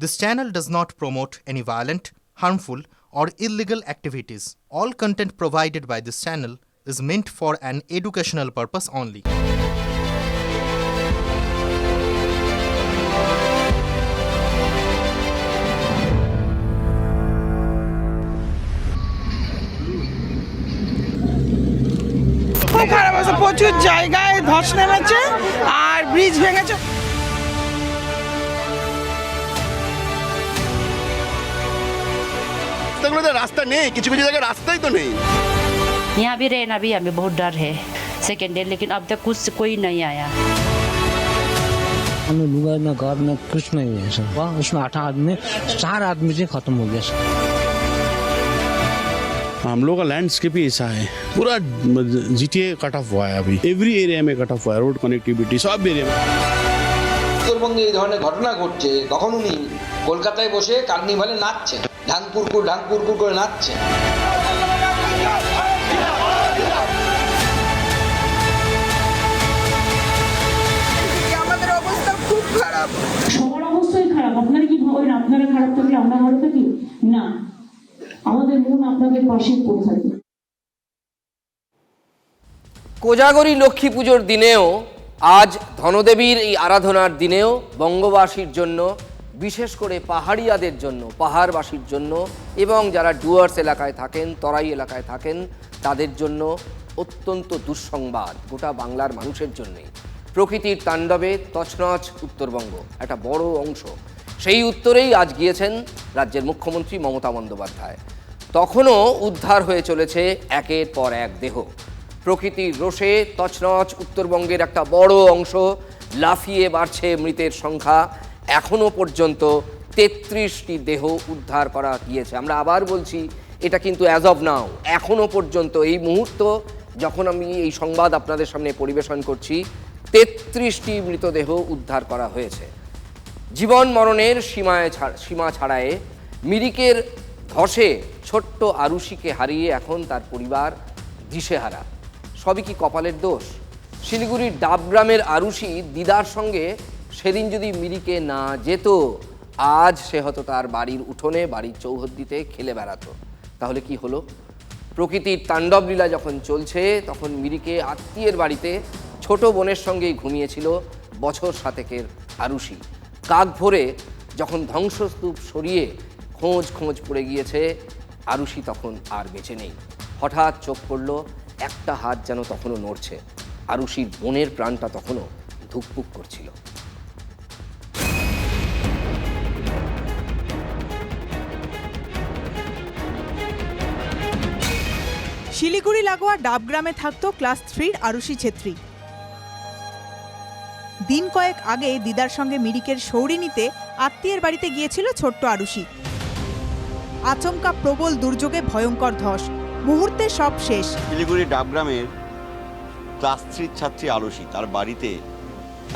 This channel does not promote any violent, harmful, or illegal activities. All content provided by this channel is meant for an educational purpose only. খুব খারাপ আছে, প্রচুর জায়গায় ধস নেমেছে আর bridge ভেঙেছে। রাস্তা নেই, কিছু কিছু জায়গায় রাস্তাই তো নেই। यहाँ भी रहना भी हमें बहुत डर है सेकेंड डे, लेकिन अब तक कुछ कोई नहीं आया। हमें लुगा न घर न कुछ नहीं है सर। वहाँ उसमें 8 आदमी 4 आदमी से खत्म हो गया सर। हम लोग का लैंडस्केप ही ऐसा है, पूरा GTA कट ऑफ हुआ है अभी, एवरी एरिया में कट ऑफ हुआ है, रोड कनेक्टिविटी सब एरिया में। উত্তরবঙ্গে এই ধরনের ঘটনা ঘটছে, তখন উনি কলকাতায় বসে কার্নিভালে নাচছেন, ঢাংকুরকুর ঢাংকুরকুর করে নাচছেন। আমাদের অবস্থা খুব খারাপ, সবার অবস্থাই খারাপ। আপনারা কি ভাবেন আপনারা খারাপ থাকলে আমরা ভালো থাকি? না, আমাদের মন আপনাদের পাশে পড়ে থাকবে। কোজাগরী লক্ষ্মী পুজোর দিনেও, আজ ধনদেবীর এই আরাধনার দিনেও বঙ্গবাসীর জন্য, বিশেষ করে পাহাড়িয়াদের জন্য, পাহাড়বাসীর জন্য এবং যারা ডুয়ার্স এলাকায় থাকেন, তরাই এলাকায় থাকেন, তাদের জন্য অত্যন্ত দুঃসংবাদ। গোটা বাংলার মানুষের জন্যই প্রকৃতির তাণ্ডবে তছনছ উত্তরবঙ্গ একটা বড় অংশ। সেই উত্তরেই আজ গিয়েছেন রাজ্যের মুখ্যমন্ত্রী মমতা বন্দ্যোপাধ্যায়। তখনও উদ্ধার হয়ে চলেছে একের পর এক দেহ। প্রকৃতির রোষে তছনছ উত্তরবঙ্গের একটা বড় অংশ, লাফিয়ে বাড়ছে মৃতের সংখ্যা। এখনও পর্যন্ত 33টি দেহ উদ্ধার করা গিয়েছে। আমরা আবার বলছি, এটা কিন্তু অ্যাজ অব নাও, এখনও পর্যন্ত এই মুহূর্ত যখন আমি এই সংবাদ আপনাদের সামনে পরিবেশন করছি, 33টি মৃতদেহ উদ্ধার করা হয়েছে। জীবন মরণের সীমা ছাড়ায়ে মিরিকের ধসে ছোট্ট আরুষিকে হারিয়ে এখন তার পরিবার দিশেহারা। সবই কি কপালের দোষ? শিলিগুড়ির ডাবগ্রামের আরুষি দিদার সঙ্গে সেদিন যদি মিরিকে না যেত, আজ সে হয়তো তার বাড়ির উঠোনে, বাড়ির চৌহদ্দিতে খেলে বেড়াতো। তাহলে কি হলো? প্রকৃতির তাণ্ডব লীলা যখন চলছে, তখন মিরিকে আত্মীয়ের বাড়িতে ছোট বোনের সঙ্গেই ঘুমিয়েছিল বছর 7 আরুষি। কাক ভরে যখন ধ্বংসস্তূপ সরিয়ে খোঁজ পড়ে গিয়েছে, আরুষি তখন আর বেঁচে নেই। হঠাৎ চোখ পড়ল, একটা হাত যেন তখনও নড়ছে। আরুষির বোনের প্রাণটা তখনও ধুকপুক করছিল। শিলিগুড়ি লাগোয়া ডাবগ্রামে থাকতো ক্লাস 3 আরুষি ছেত্রী। দিন কয়েক আগে দিদার সঙ্গে মিরিকের সৌরি নিতে আত্মীয়ের বাড়িতে গিয়েছিল ছোট্ট আরুষি। আচমকা প্রবল দুর্যোগে ভয়ঙ্কর ধস, মুহূর্তে সব শেষ। শিলিগুড়ি ডাবগ্রামের ক্লাস 3 ছাত্রী আরুষি, তার বাড়িতে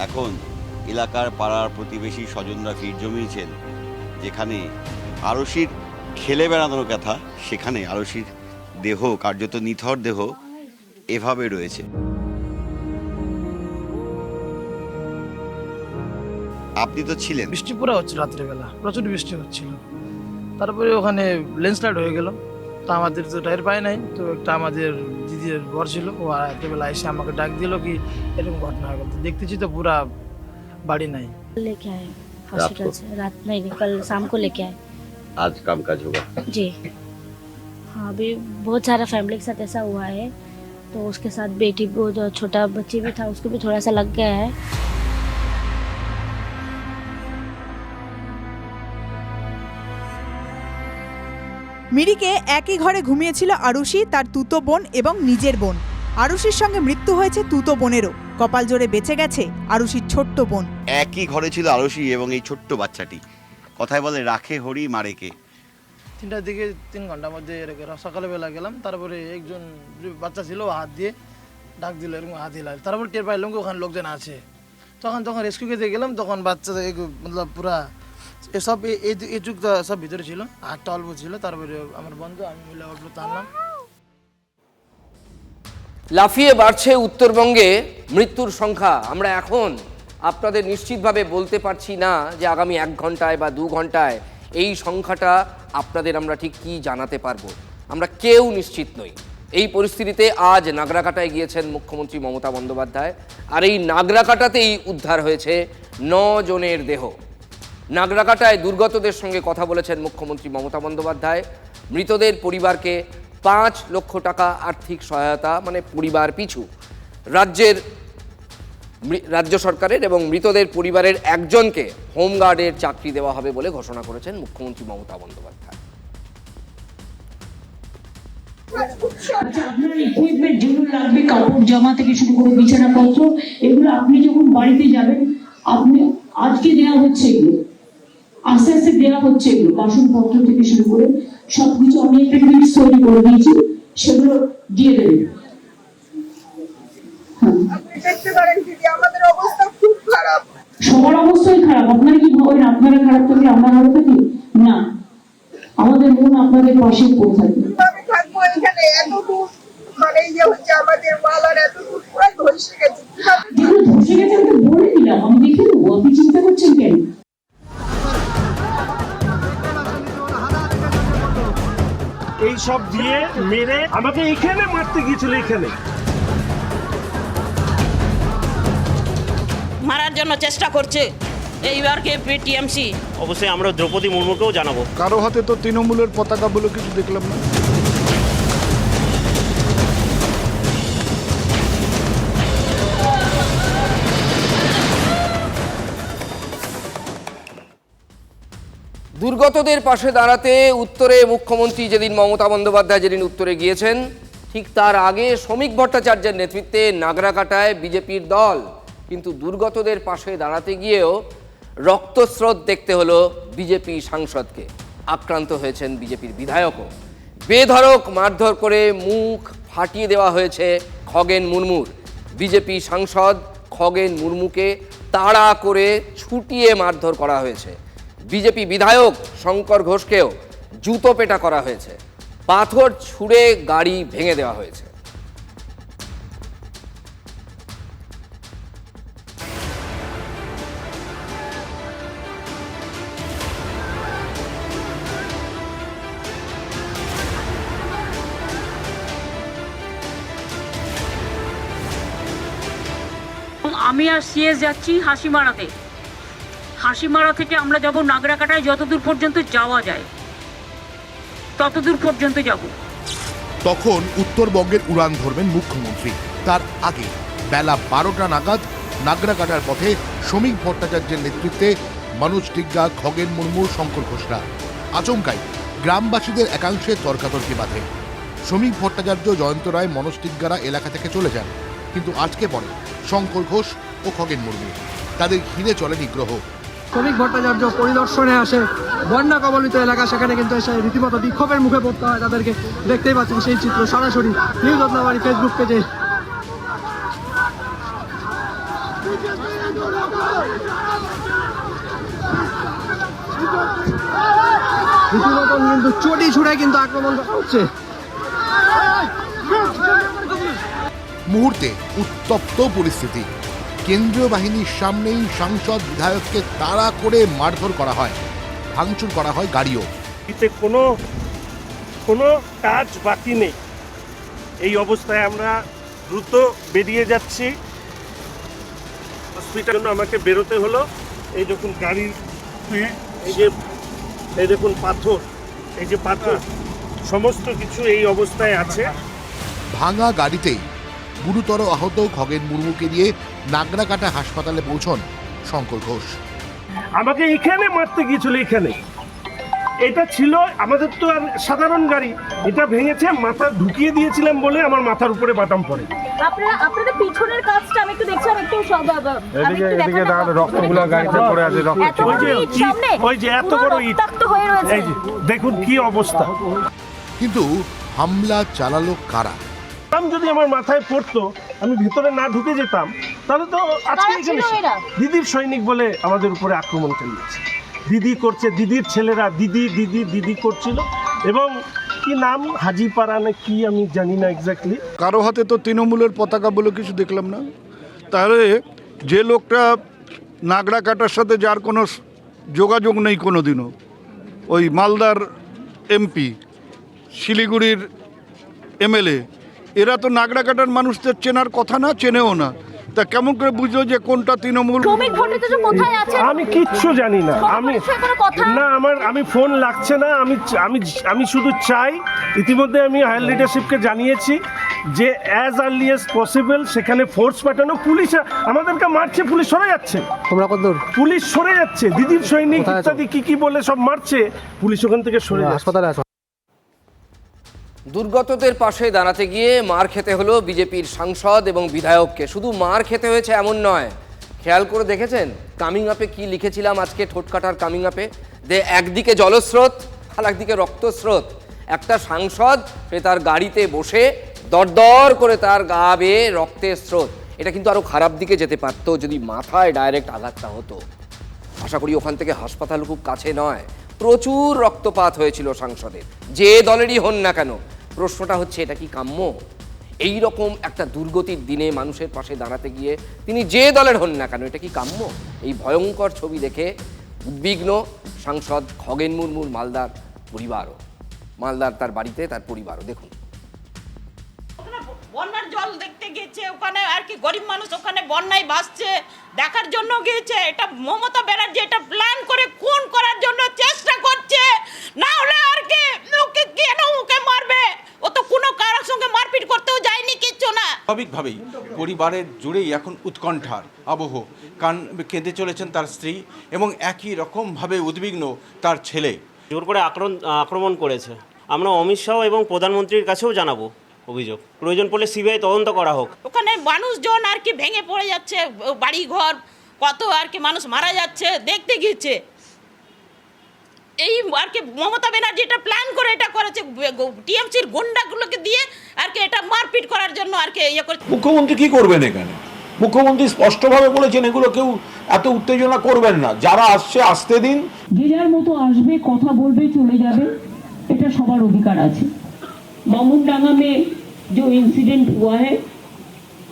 এখন এলাকার পাড়ার প্রতিবেশী স্বজনরা ভিড় জমিয়েছেন। যেখানে আরুষির খেলে বেড়ানোর কথা, সেখানে আরুষির দেহ, কার্যত নিথর দেহ এভাবে রয়েছে। আপনি তো ছিলেন। বৃষ্টি পুরো হচ্ছিল, রাত্রেবেলা প্রচুর বৃষ্টি হচ্ছিল। তারপরে ওখানে ল্যান্ডস্লাইড হয়ে গেল। তো আমাদের তো টায়ার পায় নাই, তো একটা আমাদের দিদির বর ছিল, ও রাত্রেবেলা এসে আমাকে ডাক দিল কি এরকম ঘটনা হয়ে গেল। তো দেখতেছি তো পুরা বাড়ি নাই। लेके आए हॉस्पिटल से, रात नहीं कल शाम को लेके आए। आज काम काज होगा जी हाँ, अभी बहुत सारा फैमिली के साथ ऐसा हुआ है। तो उसके साथ बेटी, वो जो छोटा बच्ची भी था, उसको भी थोड़ा सा लग गया है। মিরিকে একই ঘরে ঘুমিয়েছিল আরুষি, তার তুতো বোন এবং নিজের বোন। আরুষির সঙ্গে মৃত্যু হয়েছে তুতো বোনেরও। কপাল জোরে বেঁচে গেছে আরুষির ছোট্ট বোন। একই ঘরে ছিল আরুষি এবং এই ছোট্ট বাচ্চাটি। কথায় বলে, রাখে হরি মারে কে। 3টার দিকে 3 ঘন্টার মধ্যে সকালবেলা গেলাম। তারপরে একজন বাচ্চা ছিল, হাত দিয়ে ডাক দিল, এরকম হাত দিল। তারপর টের পাইলাম ওখানে লোকজন আছে। তখন রেস্কিউ করতে গেলাম, তখন বাচ্চা মতলব পুরা এসব এই যুগ সব ভিতরে ছিল, হাতটা অল্প ছিল। তারপরে আমার বন্ধু, আমি মিলে অল্প টানলাম। লাফিয়ে বাড়ছে উত্তরবঙ্গে মৃত্যুর সংখ্যা। আমরা এখন আপনাদের নিশ্চিতভাবে বলতে পারছি না যে আগামী 1 ঘন্টায় বা 2 ঘন্টায় এই সংখ্যাটা আপনাদের আমরা ঠিক কী জানাতে পারবো। আমরা কেউ নিশ্চিত নই। এই পরিস্থিতিতে আজ নাগরাকাটায় গিয়েছেন মুখ্যমন্ত্রী মমতা বন্দ্যোপাধ্যায়, আর এই নাগরাকাটাতেই উদ্ধার হয়েছে 9 জনের দেহ। নাগরাকাটায় দুর্গতদের সঙ্গে কথা বলেছেন মুখ্যমন্ত্রী মমতা বন্দ্যোপাধ্যায়। মৃতদের পরিবারকে 5 লক্ষ টাকা আর্থিক সহায়তা, মানে পরিবার পিছু, রাজ্য সরকারের এবং মৃতদের পরিবারের একজনকে হোমগার্ডের চাকরি দেওয়া হবে বলে ঘোষণা করেছেন মুখ্যমন্ত্রী মমতা বন্দ্যোপাধ্যায়। আপনার ইকুইপমেন্ট যেগুলো লাগবে, কাপড় জামা থেকে শুরু করে বিছানাপত্র, এগুলো আপনি যখন বাড়িতে যাবেন, আপনি আজকে দেওয়া হচ্ছে, এগুলো আস্তে আস্তে দেওয়া হচ্ছে, এগুলো বাসনপত্র থেকে শুরু করে সবকিছু আমি একটা লিস্ট তৈরি করে দিয়েছি, সেগুলো দিয়ে দেবেন। সবার অবস্থাই খারাপ। আপনারা কি ভাবেন আপনারা খারাপ থাকলে আমরা ভালো থাকি? না, আমাদের মন আপনাদের পাশে পড়ে থাকবে। ধসে গেছে আমি বলে দিলাম, আমি দেখে নেবো, আপনি চিন্তা করছেন কেন? এই সব দিয়ে মেরে আমাকে এখানে মারতে গিয়েছিল, এখানে মারার জন্য চেষ্টা করছে এইবারকে টিএমসি। অবশ্যই আমরা দ্রৌপদী মুর্মুকেও জানাবো। কারো হাতে তো তৃণমূলের পতাকা বলে কিছু দেখলাম না। দুর্গতদের পাশে দাঁড়াতে উত্তরে মুখ্যমন্ত্রী যেদিন মমতা বন্দ্যোপাধ্যায় যেদিন উত্তরে গিয়েছেন, ঠিক তার আগে শ্রমিক ভট্টাচার্যের নেতৃত্বে নাগরাকাটায় বিজেপির দল। কিন্তু দুর্গতদের পাশে দাঁড়াতে গিয়েও রক্তস্রোত দেখতে হলো বিজেপি সাংসদকে। আক্রান্ত হয়েছেন বিজেপির বিধায়কও। বেধড়ক মারধর করে মুখ ফাটিয়ে দেওয়া হয়েছে খগেন মুর্মুর। বিজেপি সাংসদ খগেন মুর্মুকে তাড়া করে ছুটিয়ে মারধর করা হয়েছে। বিজেপি বিধায়ক শঙ্কর ঘোষকেও জুতো পেটা করা হয়েছে। পাথর ছুঁড়ে গাড়ি ভেঙে দেওয়া হয়েছে। আমি আর সিএস যাচ্ছি হাসিমারাতে। হাসিমারা থেকে আমরা যাব নাগরাকাটায়, যতদূর পর্যন্ত যাওয়া যায় ততদূর পর্যন্ত যাব। তখন উত্তরবঙ্গের উড়ান ধরবেন মুখ্যমন্ত্রী। তার আগে বেলা 12টা নাগাদ নাগরাকাটার পথে শ্রমিক ভট্টাচার্যের নেতৃত্বে মনোজ টিগ্গা, খগেন মুর্মু, শঙ্কর ঘোষরা। আচমকাই গ্রামবাসীদের একাংশে তর্কাতর্কি বাধে। শ্রমিক ভট্টাচার্য, জয়ন্ত রায়, মনোজ টিগ্গারা এলাকা থেকে চলে যান, কিন্তু আটকে পড়ে শঙ্কর ঘোষ ও খগেন মুর্মু। তাদের ঘিরে চলে নিগ্রহ। শ্রমিক ভট্টাচার্য পরিদর্শনে আসে বন্যা কবলিত এলাকা, সেখানে কিন্তু এসে রীতিমতো বিক্ষোভের মুখে পড়তে হয় তাদেরকে। দেখতেই পাচ্ছেন সেই চিত্র সরাসরি নিউজ রত্নাবাড়ি ফেসবুক পেজে। রীতিমতো কিন্তু চটি ছুড়ে কিন্তু আক্রমণ করা হচ্ছে। মুহূর্তে উত্তপ্ত পরিস্থিতি। কেন্দ্রীয় বাহিনীর সামনেই সাংসদ বিধায়ককে তাড়া করে মারধর করা হয়, ভাঙচুর করা হয় গাড়িও। এতে কোনো কাজ বাকি নেই। এই অবস্থায় আমরা দ্রুত বেরিয়ে যাচ্ছি। হসপিটালের জন্য আমাকে বেরোতে হলো। এই দেখুন গাড়ির, এই দেখুন পাথর, এই যে পাথর, সমস্ত কিছু এই অবস্থায় আছে। ভাঙা গাড়িতেই গুরুতর আহত খগেন মুর্মুকে নিয়ে নাগরাকাটা হাসপাতালে পৌঁছন শঙ্কর ঘোষ। আমাকে এখানে মারতে গিয়েছিল, এখানে। এটা ছিল আমাদের তো আর সাধারণ গাড়ি, এটা ভেঙেছে, মাথা ঢুকিয়ে দিয়েছিলাম বলে আমার মাথার উপরে বাদাম পড়ে। আপনাদের পিছনের কাজটা আমি একটু দেখছিলাম, একটু রক্তগুলো গাড়িতে পড়ে আছে, ওই যে এত বড় ইট, এই যে দেখুন কি অবস্থা। কিন্তু হামলা চালালো কারা? যদি আমার মাথায় পড়তো, আমি ভিতরে না ঢুকে যেতাম, তাহলে তো আজকে এখানে দিদির সৈনিক বলে আমাদের উপরে আক্রমণ চালিয়েছে। দিদি করছে, দিদির ছেলেরা দিদি দিদি দিদি করছিল। এবং কি নাম, হাজিপাড়া না কি, আমি জানি না এক্স্যাক্টলি। কারো হাতে তো তৃণমূলের পতাকা বলে কিছু দেখলাম না। তাহলে যে লোকটা নাগরাকাটার সাথে যার কোনো যোগাযোগ নেই কোনো দিনও, ওই মালদার এমপি, শিলিগুড়ির এমএলএ, এরা তো নাগরাকাটার মানুষদের চেনার কথা না, চেনেও না। তা কেমন করে বুঝলো যে কোনটা তৃণমূল? আমি কিচ্ছু জানি না। আমি ফোন লাগছে না। আমি শুধু চাই, ইতিমধ্যে আমি হায়ার লিডারশিপকে জানিয়েছি যে অ্যাজ আর্লি অ্যাজ পসিবল সেখানে ফোর্স পাঠানো। পুলিশ আমাদেরকে মারছে, পুলিশ সরে যাচ্ছে, পুলিশ সরে যাচ্ছে, দিদির সৈনিক ইত্যাদি কি বলে সব মারছে, পুলিশ ওখান থেকে সরে যাচ্ছে। দুর্গতদের পাশে দাঁড়াতে গিয়ে মার খেতে হলো বিজেপির সাংসদ এবং বিধায়ককে। শুধু মার খেতে হয়েছে এমন নয়, খেয়াল করে দেখেছেন কামিং আপে কি লিখেছিলাম আজকে ঠোঁটকাটার কামিং আপে, যে একদিকে জলস্রোত আর একদিকে রক্তস্রোত। একটা সাংসদ সে তার গাড়িতে বসে দরদর করে তার গা বেয়ে রক্তের স্রোত। এটা কিন্তু আরও খারাপ দিকে যেতে পারতো যদি মাথায় ডাইরেক্ট আঘাতটা হতো। আশা করি ওখান থেকে হাসপাতাল খুব কাছে নয়। প্রচুর রক্তপাত হয়েছিল সাংসদের, যে দলেরই হন না কেন। প্রশ্নটা হচ্ছে এটা কি কাম্য? এই রকম একটা দুর্গতির দিনে মানুষের পাশে দাঁড়াতে গিয়ে তিনি যে দলের হন না কেন, এটা কি কাম্য? এই ভয়ঙ্কর ছবি দেখে উদ্বিগ্ন সাংসদ খগেন মুর্মুর মালদার পরিবারও, মালদার তার বাড়িতে তার পরিবারও। দেখুন, বন্যার জল দেখতে গিয়েছে ওখানে, আর কি গরিব মানুষ ওখানে বন্যায় ভাসছে দেখার জন্য গিয়েছে। এটা মমতা ব্যানার্জি এটা প্ল্যান করে খুন করার জন্য চেষ্টা করছে, না হলে আর কি ওকে কেন ওকে মারবে? ও তো কোনো কারোর সঙ্গে মারপিট করতেও যায়নি, কিচ্ছু না। স্বাভাবিকভাবেই পরিবারের জুড়েই এখন উৎকণ্ঠার আবহ। কেঁদে চলেছেন তার স্ত্রী এবং একই রকমভাবে উদ্বিগ্ন তার ছেলে। জোর করে আক্রমণ করেছে। আমরা অমিত শাহ এবং প্রধানমন্ত্রীর কাছেও জানাবো অভিযোগ, প্রয়োজন পড়লে সিবিআই তদন্ত করা হোক। ওখানে মানুষজন আর কি ভেঙে পড়ে যাচ্ছে, বাড়ি ঘর কত আর কি মানুষ মারা যাচ্ছে দেখতে গিয়েছে। এই আর কি মমতা ব্যানার্জি এটা প্ল্যান করে এটা করেছে, টিএমসির গুন্ডাগুলোকে দিয়ে আর কি এটা মারপিট করার জন্য আর কি ইয়ে করে। মুখ্যমন্ত্রী কি করবেন এখানে? মুখ্যমন্ত্রী স্পষ্টভাবে বলেছেন এগুলো কেউ এত উত্তেজনা করবেন না, যারা আসছে আসতে দিন। যে যার মতো আসবে, কথা বলবে, চলে যাবে, এটা সবার অধিকার আছে। बामुनडांगा में जो इंसिडेंट हुआ है,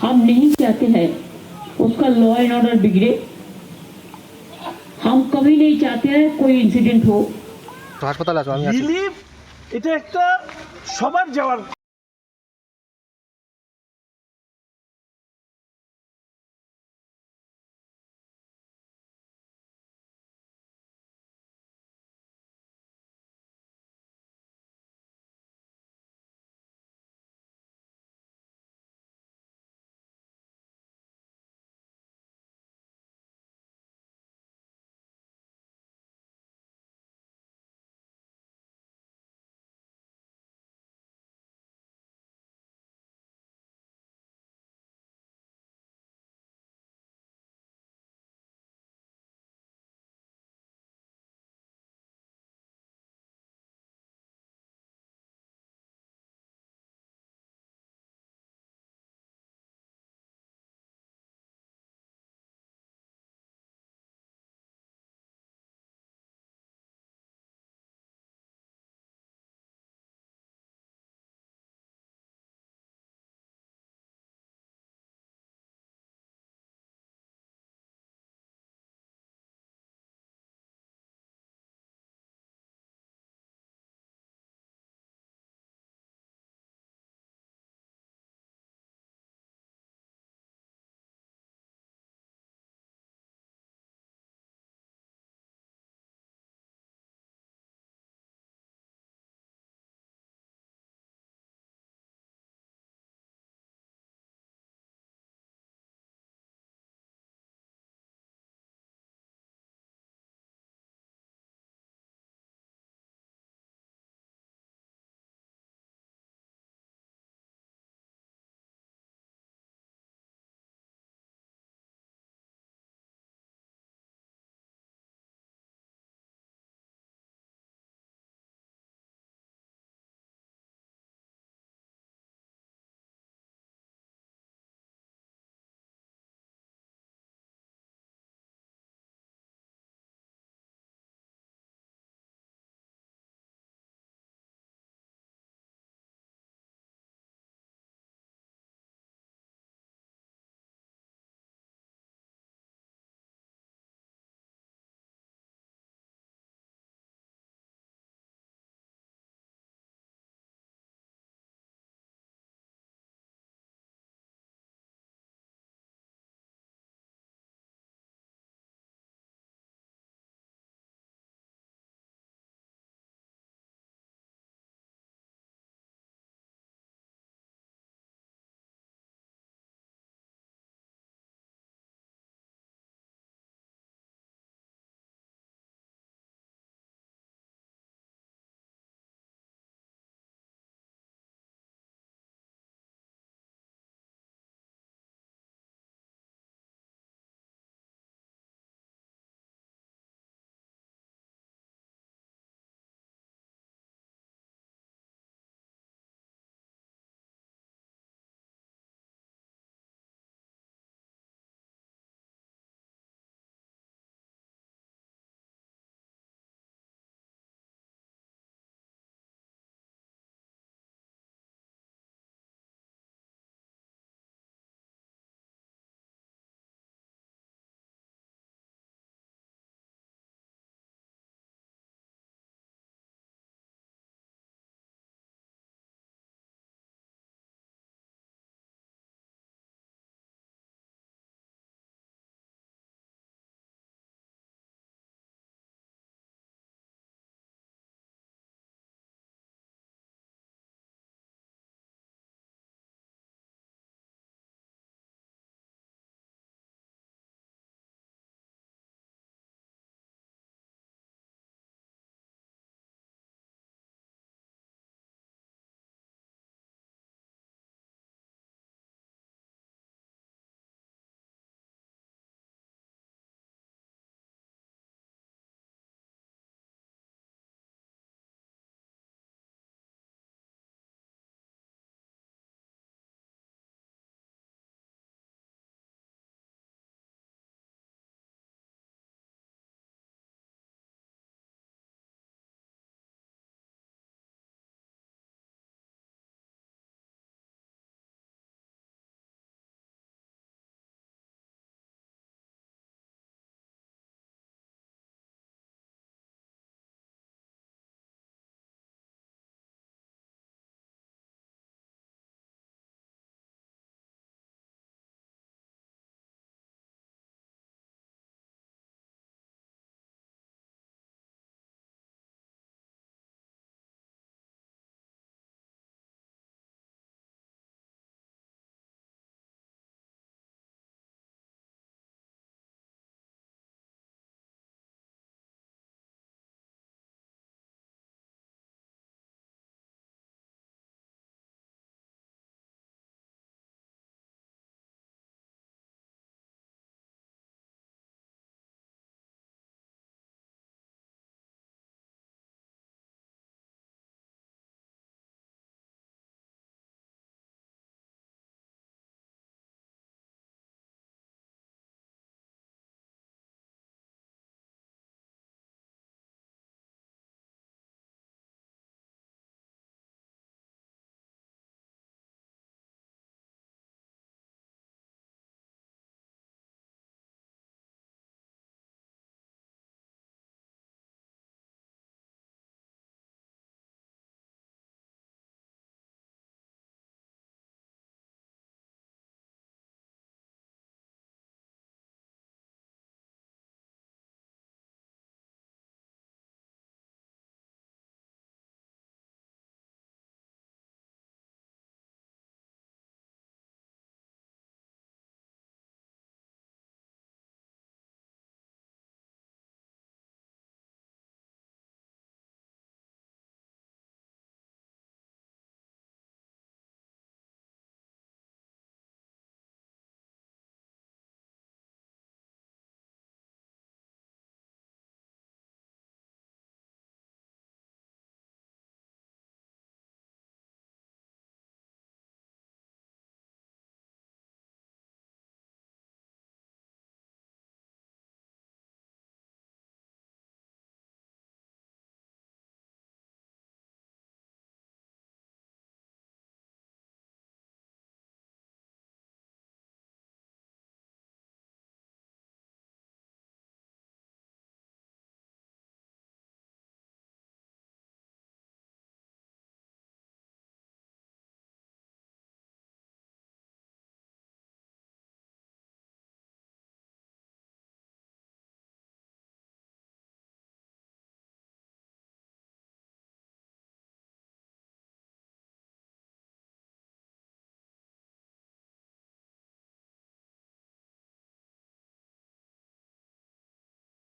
हम नहीं चाहते हैं उसका लॉ एंड ऑर्डर बिगड़े। हम कभी नहीं चाहते हैं कोई इंसिडेंट हो। রিলিফ এটা একটা সবার যাওয়ার